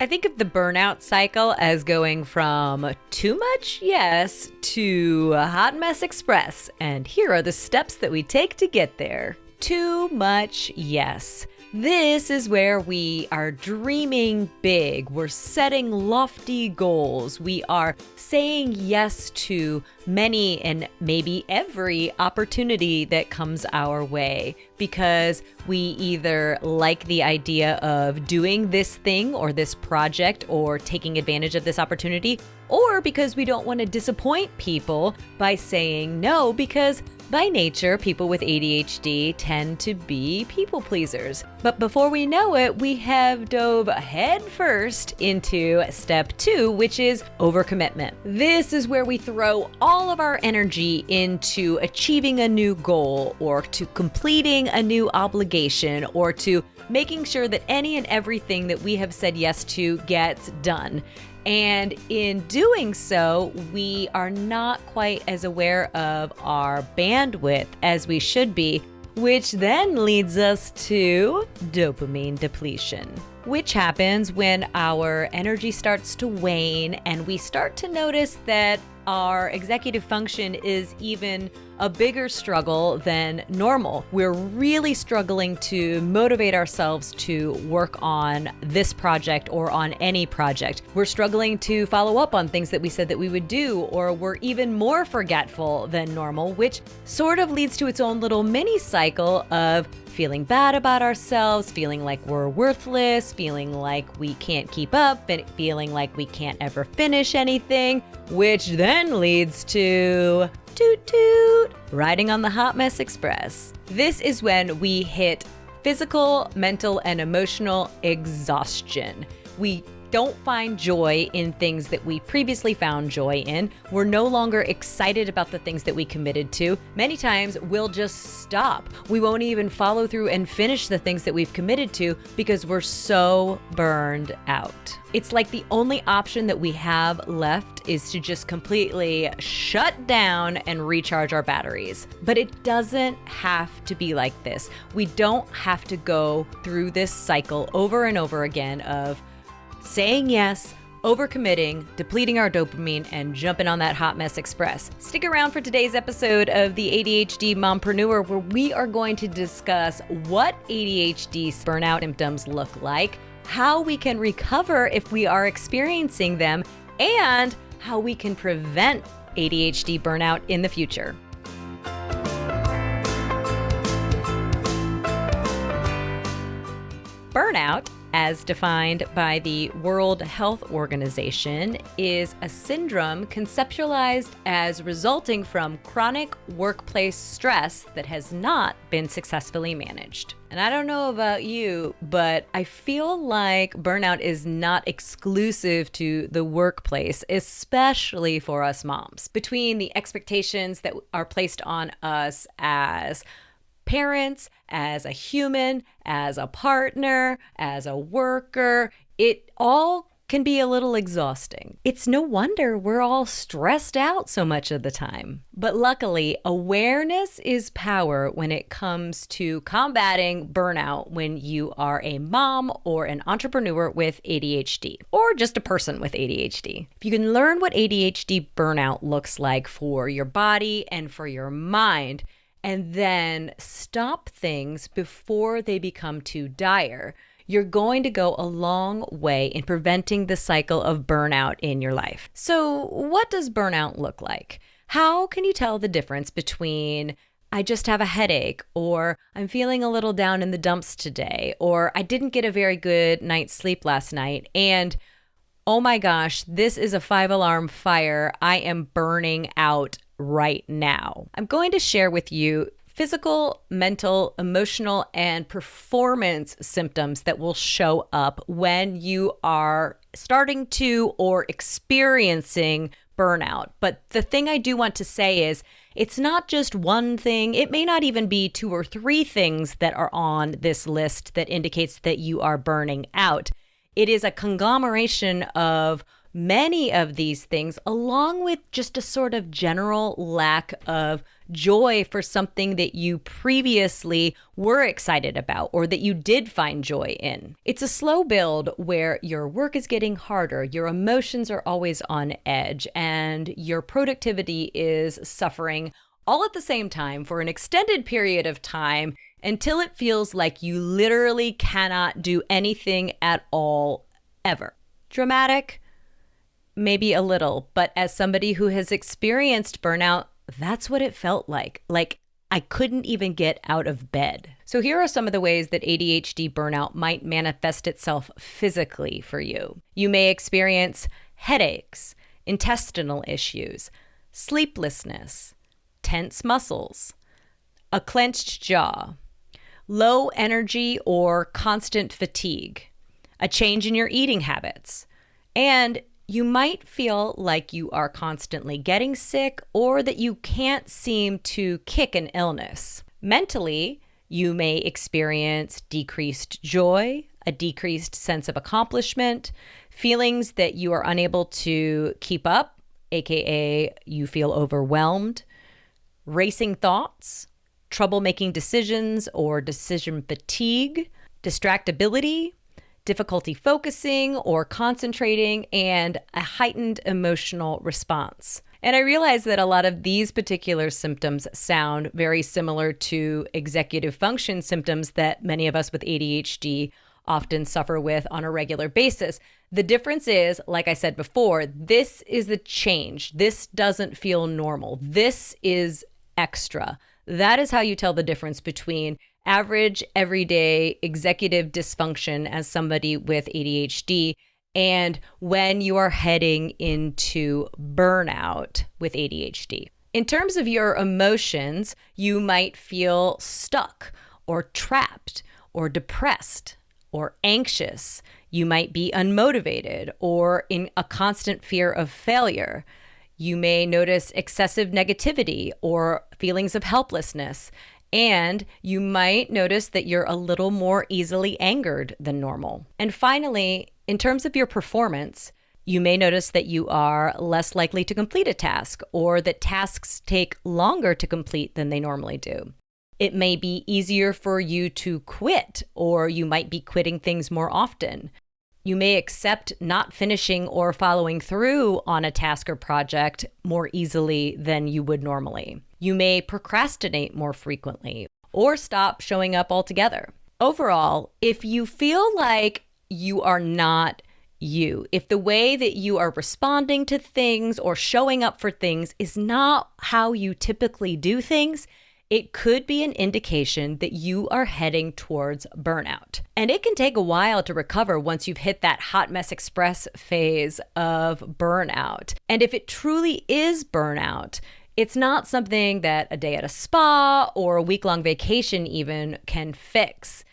I think of the burnout cycle as going from too much yes to a hot mess express. And here are the steps that we take to get there. Too much yes. This is where we are dreaming big. We're setting lofty goals. We are saying yes to many and maybe every opportunity that comes our way because we either like the idea of doing this thing or this project or taking advantage of this opportunity, or because we don't want to disappoint people by saying no, because by nature, people with ADHD tend to be people pleasers. But before we know it, we have dove head first into step 2, which is overcommitment. This is where we throw all of our energy into achieving a new goal or to completing a new obligation or to making sure that any and everything that we have said yes to gets done. And in doing so, we are not quite as aware of our bandwidth as we should be, which then leads us to dopamine depletion, which happens when our energy starts to wane and we start to notice that our executive function is even a bigger struggle than normal. We're really struggling to motivate ourselves to work on this project or on any project. We're struggling to follow up on things that we said that we would do, or we're even more forgetful than normal, which sort of leads to its own little mini cycle of feeling bad about ourselves, feeling like we're worthless, feeling like we can't keep up, and feeling like we can't ever finish anything, which then leads to toot toot, riding on the hot mess express. This is when we hit physical, mental, and emotional exhaustion. We don't find joy in things that we previously found joy in. We're no longer excited about the things that we committed to. Many times we'll just stop. We won't even follow through and finish the things that we've committed to because we're so burned out. It's like the only option that we have left is to just completely shut down and recharge our batteries. But it doesn't have to be like this. We don't have to go through this cycle over and over again of saying yes, overcommitting, depleting our dopamine, and jumping on that hot mess express. Stick around for today's episode of the ADHD Mompreneur, where we are going to discuss what ADHD burnout symptoms look like, how we can recover if we are experiencing them, and how we can prevent ADHD burnout in the future. Burnout, as defined by the World Health Organization, is a syndrome conceptualized as resulting from chronic workplace stress that has not been successfully managed. And I don't know about you, but I feel like burnout is not exclusive to the workplace, especially for us moms. Between the expectations that are placed on us as parents, as a human, as a partner, as a worker, it all can be a little exhausting. It's no wonder we're all stressed out so much of the time. But luckily, awareness is power when it comes to combating burnout when you are a mom or an entrepreneur with ADHD, or just a person with ADHD. If you can learn what ADHD burnout looks like for your body and for your mind, and then stop things before they become too dire, you're going to go a long way in preventing the cycle of burnout in your life. So what does burnout look like? How can you tell the difference between I just have a headache, or I'm feeling a little down in the dumps today, or I didn't get a very good night's sleep last night, and oh my gosh, this is a 5-alarm fire. I am burning out right now. I'm going to share with you physical, mental, emotional, and performance symptoms that will show up when you are starting to or experiencing burnout. But the thing I do want to say is it's not just one thing. It may not even be 2 or 3 things that are on this list that indicates that you are burning out. It is a conglomeration of many of these things, along with just a sort of general lack of joy for something that you previously were excited about or that you did find joy in. It's a slow build where your work is getting harder, your emotions are always on edge, and your productivity is suffering all at the same time for an extended period of time until it feels like you literally cannot do anything at all ever. Dramatic? Maybe a little, but as somebody who has experienced burnout, that's what it felt like. Like I couldn't even get out of bed. So here are some of the ways that ADHD burnout might manifest itself physically for you. You may experience headaches, intestinal issues, sleeplessness, tense muscles, a clenched jaw, low energy or constant fatigue, a change in your eating habits, and you might feel like you are constantly getting sick or that you can't seem to kick an illness. Mentally, you may experience decreased joy, a decreased sense of accomplishment, feelings that you are unable to keep up, aka you feel overwhelmed, racing thoughts, trouble making decisions or decision fatigue, distractibility, difficulty focusing or concentrating, and a heightened emotional response. And I realize that a lot of these particular symptoms sound very similar to executive function symptoms that many of us with ADHD often suffer with on a regular basis. The difference is, like I said before, this is the change. This doesn't feel normal. This is extra. That is how you tell the difference between average, everyday executive dysfunction as somebody with ADHD and when you are heading into burnout with ADHD. In terms of your emotions, you might feel stuck or trapped or depressed or anxious. You might be unmotivated or in a constant fear of failure. You may notice excessive negativity or feelings of helplessness. And you might notice that you're a little more easily angered than normal. And finally, in terms of your performance, you may notice that you are less likely to complete a task or that tasks take longer to complete than they normally do. It may be easier for you to quit, or you might be quitting things more often. You may accept not finishing or following through on a task or project more easily than you would normally. You may procrastinate more frequently or stop showing up altogether. Overall, if you feel like you are not you, if the way that you are responding to things or showing up for things is not how you typically do things, it could be an indication that you are heading towards burnout. And it can take a while to recover once you've hit that hot mess express phase of burnout. And if it truly is burnout, it's not something that a day at a spa or a week-long vacation even can fix.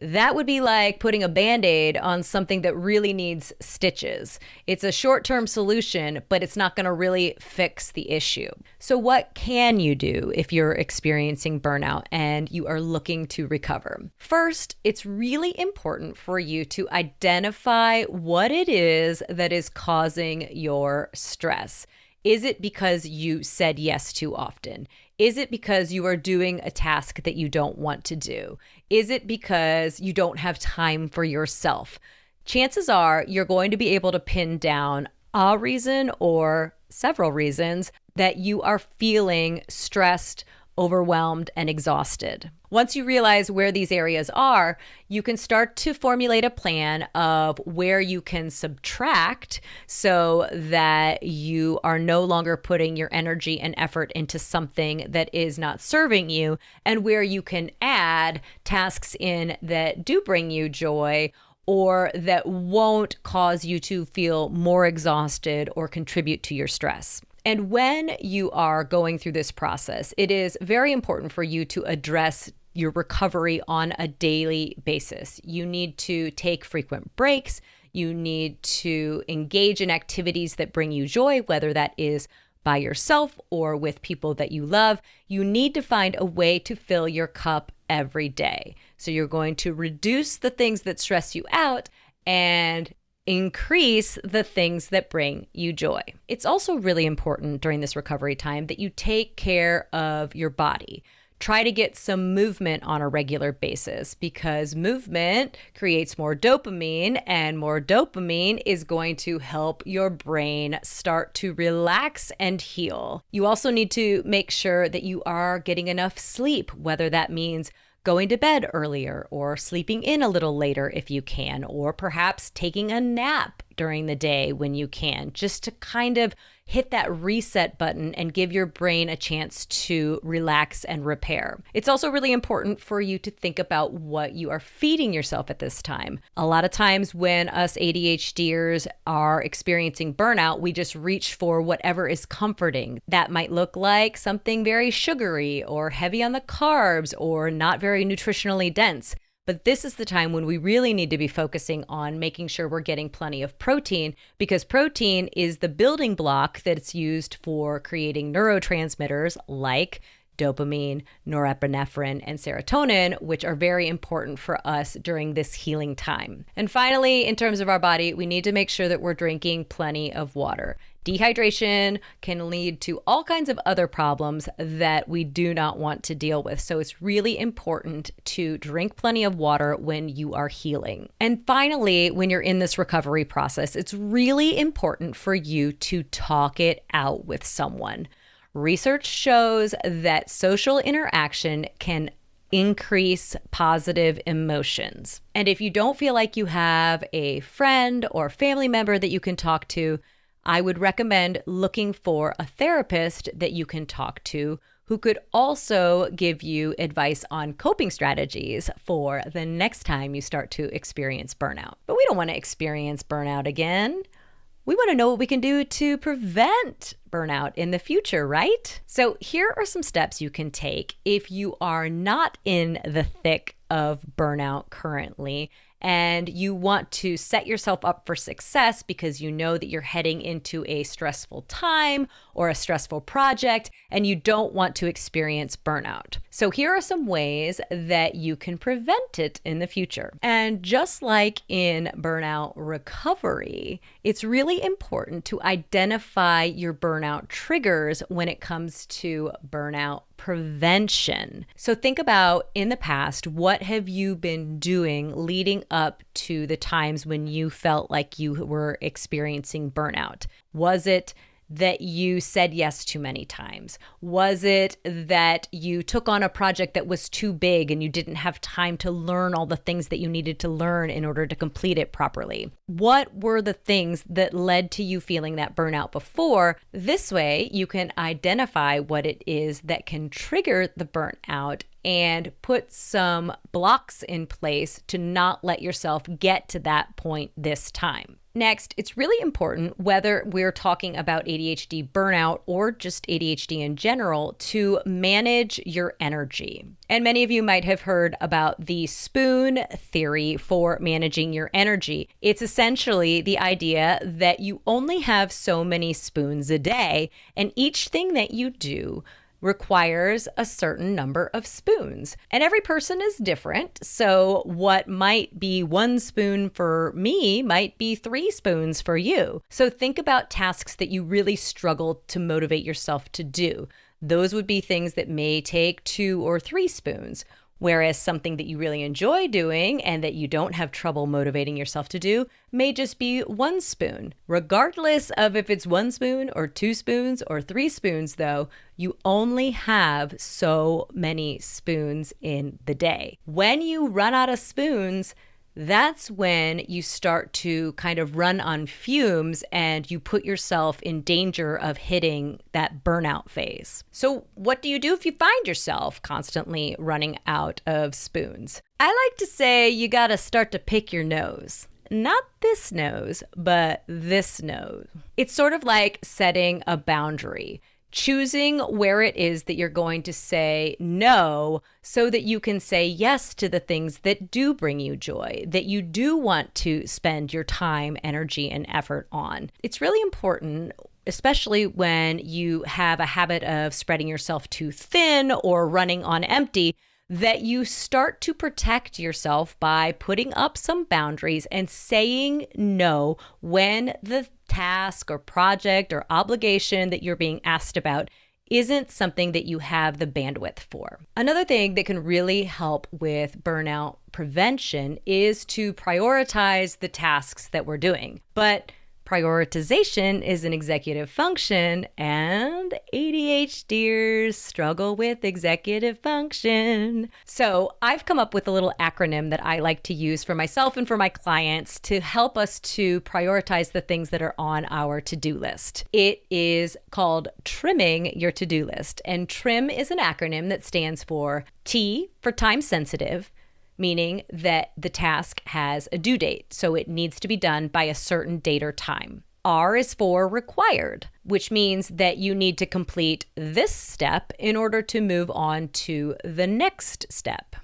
That would be like putting a Band-Aid on something that really needs stitches. It's a short-term solution, but it's not going to really fix the issue. So what can you do if you're experiencing burnout and you are looking to recover? First, it's really important for you to identify what it is that is causing your stress. Is it because you said yes too often? Is it because you are doing a task that you don't want to do? Is it because you don't have time for yourself? Chances are you're going to be able to pin down a reason or several reasons that you are feeling stressed, overwhelmed, and exhausted. Once you realize where these areas are, you can start to formulate a plan of where you can subtract so that you are no longer putting your energy and effort into something that is not serving you, and where you can add tasks in that do bring you joy or that won't cause you to feel more exhausted or contribute to your stress. And when you are going through this process, it is very important for you to address your recovery on a daily basis. You need to take frequent breaks. You need to engage in activities that bring you joy, whether that is by yourself or with people that you love. You need to find a way to fill your cup every day. So you're going to reduce the things that stress you out and increase the things that bring you joy. It's also really important during this recovery time that you take care of your body. Try to get some movement on a regular basis because movement creates more dopamine, and more dopamine is going to help your brain start to relax and heal. You also need to make sure that you are getting enough sleep, whether that means going to bed earlier or sleeping in a little later if you can, or perhaps taking a nap during the day when you can, just to kind of hit that reset button and give your brain a chance to relax and repair. It's also really important for you to think about what you are feeding yourself at this time. A lot of times when us ADHDers are experiencing burnout, we just reach for whatever is comforting. That might look like something very sugary or heavy on the carbs or not very nutritionally dense. But this is the time when we really need to be focusing on making sure we're getting plenty of protein, because protein is the building block that's used for creating neurotransmitters like dopamine, norepinephrine, and serotonin, which are very important for us during this healing time. And finally, in terms of our body, we need to make sure that we're drinking plenty of water. Dehydration can lead to all kinds of other problems that we do not want to deal with. So it's really important to drink plenty of water when you are healing. And finally, when you're in this recovery process, it's really important for you to talk it out with someone. Research shows that social interaction can increase positive emotions. And if you don't feel like you have a friend or family member that you can talk to, I would recommend looking for a therapist that you can talk to who could also give you advice on coping strategies for the next time you start to experience burnout. But we don't want to experience burnout again. We want to know what we can do to prevent burnout in the future, right? So here are some steps you can take if you are not in the thick of burnout currently and you want to set yourself up for success because you know that you're heading into a stressful time or a stressful project and you don't want to experience burnout. So here are some ways that you can prevent it in the future. And just like in burnout recovery, it's really important to identify your burnout triggers when it comes to burnout prevention. So think about in the past, what have you been doing leading up to the times when you felt like you were experiencing burnout? Was it that you said yes too many times? Was it that you took on a project that was too big and you didn't have time to learn all the things that you needed to learn in order to complete it properly? What were the things that led to you feeling that burnout before? This way, you can identify what it is that can trigger the burnout and put some blocks in place to not let yourself get to that point this time. Next, it's really important, whether we're talking about ADHD burnout or just ADHD in general, to manage your energy. And many of you might have heard about the spoon theory for managing your energy. It's essentially the idea that you only have so many spoons a day, and each thing that you do requires a certain number of spoons. And every person is different. So what might be 1 spoon for me might be 3 spoons for you. So think about tasks that you really struggle to motivate yourself to do. Those would be things that may take 2 or 3 spoons. Whereas something that you really enjoy doing and that you don't have trouble motivating yourself to do may just be 1 spoon. Regardless of if it's 1 spoon or 2 spoons or 3 spoons, though, you only have so many spoons in the day. When you run out of spoons, that's when you start to kind of run on fumes and you put yourself in danger of hitting that burnout phase. So what do you do if you find yourself constantly running out of spoons? I like to say you got to start to pick your nose. Not this nose, but this nose. It's sort of like setting a boundary. Choosing where it is that you're going to say no so that you can say yes to the things that do bring you joy, that you do want to spend your time, energy, and effort on. It's really important, especially when you have a habit of spreading yourself too thin or running on empty, that you start to protect yourself by putting up some boundaries and saying no when the task or project or obligation that you're being asked about isn't something that you have the bandwidth for. Another thing that can really help with burnout prevention is to prioritize the tasks that we're doing. But prioritization is an executive function, and ADHDers struggle with executive function. So I've come up with a little acronym that I like to use for myself and for my clients to help us to prioritize the things that are on our to-do list. It is called trimming your to-do list. And TRIM is an acronym that stands for T for time sensitive, meaning that the task has a due date, so it needs to be done by a certain date or time. R is for required, which means that you need to complete this step in order to move on to the next step.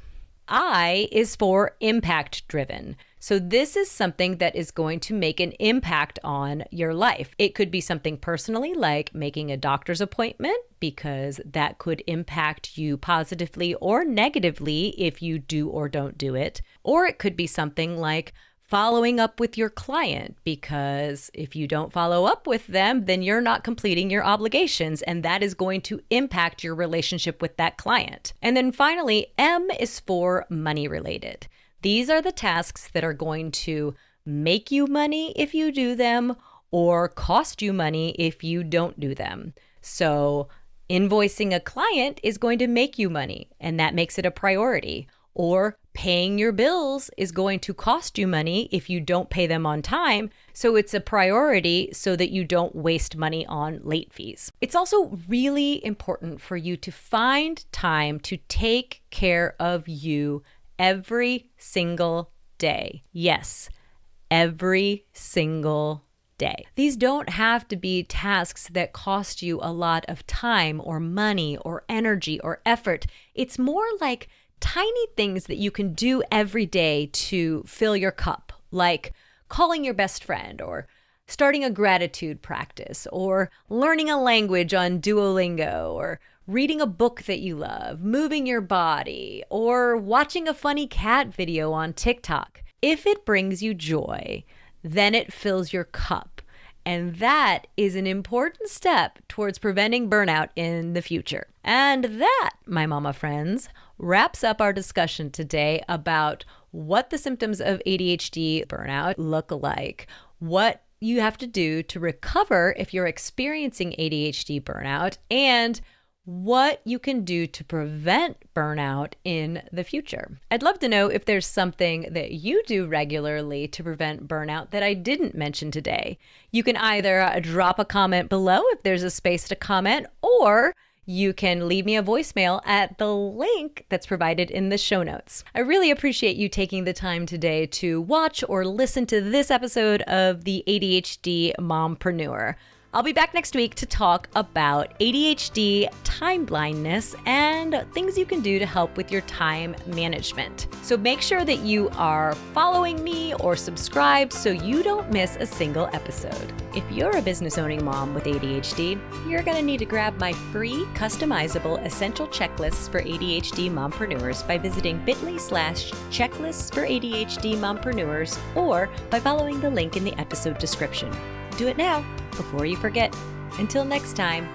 I is for impact driven. So this is something that is going to make an impact on your life. It could be something personally like making a doctor's appointment, because that could impact you positively or negatively if you do or don't do it. Or it could be something like following up with your client, because if you don't follow up with them, then you're not completing your obligations, and that is going to impact your relationship with that client. And then finally, M is for money related. These are the tasks that are going to make you money if you do them or cost you money if you don't do them. So invoicing a client is going to make you money, and that makes it a priority. Or paying your bills is going to cost you money if you don't pay them on time. So it's a priority so that you don't waste money on late fees. It's also really important for you to find time to take care of you every single day. Yes, every single day. These don't have to be tasks that cost you a lot of time or money or energy or effort. It's more like tiny things that you can do every day to fill your cup, like calling your best friend, or starting a gratitude practice, or learning a language on Duolingo, or reading a book that you love, moving your body, or watching a funny cat video on TikTok. If it brings you joy, then it fills your cup. And that is an important step towards preventing burnout in the future. And that, my mama friends, wraps up our discussion today about what the symptoms of ADHD burnout look like, what you have to do to recover if you're experiencing ADHD burnout, and what you can do to prevent burnout in the future. I'd love to know if there's something that you do regularly to prevent burnout that I didn't mention today. You can either drop a comment below if there's a space to comment, or you can leave me a voicemail at the link that's provided in the show notes. I really appreciate you taking the time today to watch or listen to this episode of the ADHD Mompreneur. I'll be back next week to talk about ADHD, time blindness, and things you can do to help with your time management. So make sure that you are following me or subscribed so you don't miss a single episode. If you're a business owning mom with ADHD, you're going to need to grab my free customizable essential checklists for ADHD mompreneurs by visiting bit.ly/checklists for ADHD mompreneurs, or by following the link in the episode description. Do it now before you forget. Until next time,